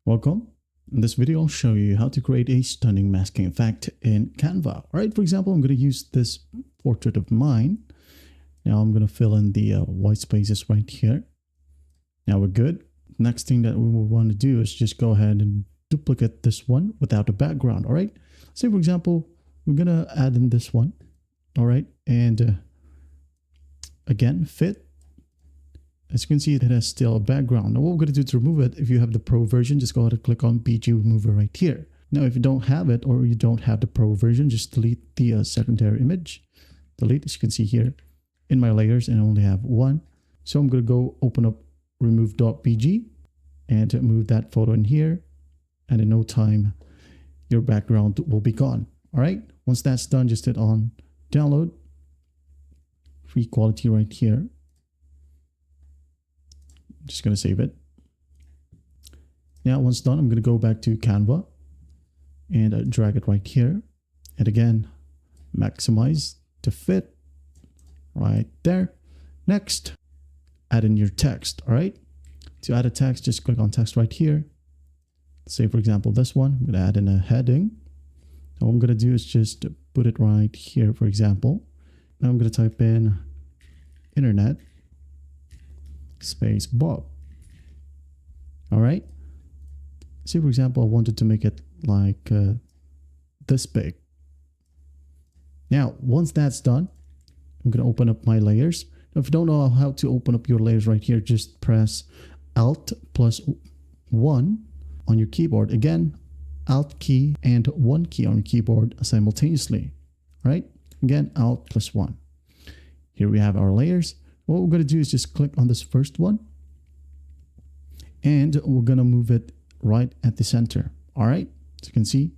Welcome. In this video, I'll show you how to create a stunning masking effect in Canva. All right, for example, I'm going to use this portrait of mine. Now I'm going to fill in the white spaces right here. Now we're good. Next thing that we will want to do is just go ahead and duplicate this one without a background. All right. Say, for example, we're going to add in this one. All right. And again, fit. As you can see, it has still a background. Now what we're going to do to remove it, if you have the Pro version, just go ahead and click on PG Remover right here. Now, if you don't have it or you don't have the Pro version, just delete the secondary image. Delete, as you can see here in my layers, and I only have one. So I'm going to go open up remove.pg and move that photo in here. And in no time, your background will be gone. All right. Once that's done, just hit on download. Free quality right here. Just going to save it. Now, once done, I'm going to go back to Canva and drag it right here. And again, maximize to fit right there. Next, add in your text. All right. To add a text, just click on text right here. Say, for example, this one, I'm going to add in a heading. Now, what I'm going to do is just put it right here, for example. Now I'm going to type in internet space Bob. All right. Say, for example, I wanted to make it like this big. Now, once that's done, I'm going to open up my layers. Now, if you don't know how to open up your layers right here, just press Alt plus 1 on your keyboard. Again, Alt key and 1 key on your keyboard simultaneously. All right. Again, Alt plus 1. Here we have our layers. What we're going to do is just click on this first one. And we're going to move it right at the center. All right. As you can see,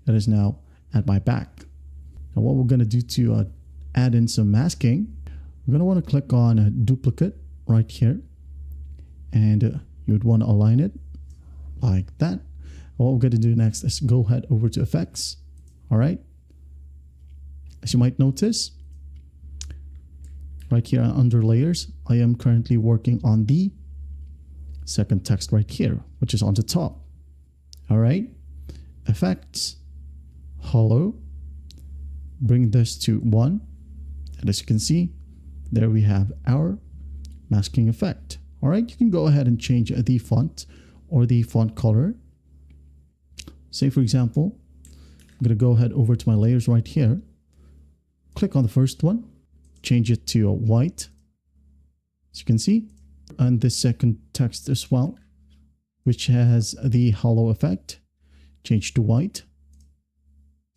it is now at my back. Now what we're going to do to add in some masking, we're going to want to click on a duplicate right here. And you would want to align it like that. What we're going to do next is go ahead over to effects. All right. As you might notice, right here under layers, I am currently working on the second text right here, which is on the top. All right. Effects, hollow, bring this to 1. And as you can see, there we have our masking effect. All right. You can go ahead and change the font or the font color. Say, for example, I'm going to go ahead over to my layers right here. Click on the first one. Change it to a white, as you can see, and the second text as well, which has the hollow effect, change to white.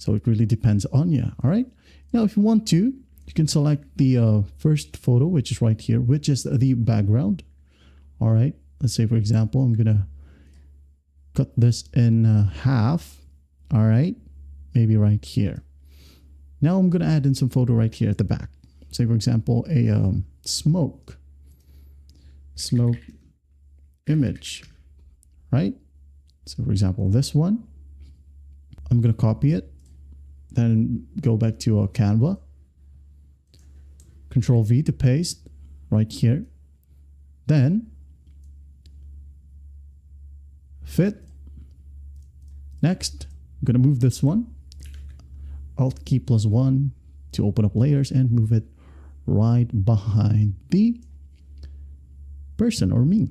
So it really depends on you. All right. Now, if you want to, you can select the first photo, which is right here, which is the background. All right. Let's say, for example, I'm going to cut this in half. All right. Maybe right here. Now I'm going to add in some photo right here at the back. Say, for example, a smoke image, right? So, for example, this one, I'm going to copy it, then go back to Canva, Control V to paste right here, then fit. Next, I'm going to move this one, Alt key plus 1 to open up layers and move it right behind the person or me.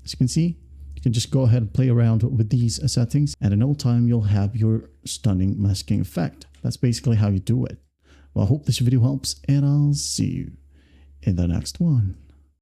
As you can see, you can just go ahead and play around with these settings, and in no time you'll have your stunning masking effect. That's basically how you do it. Well, I hope this video helps, and I'll see you in the next one.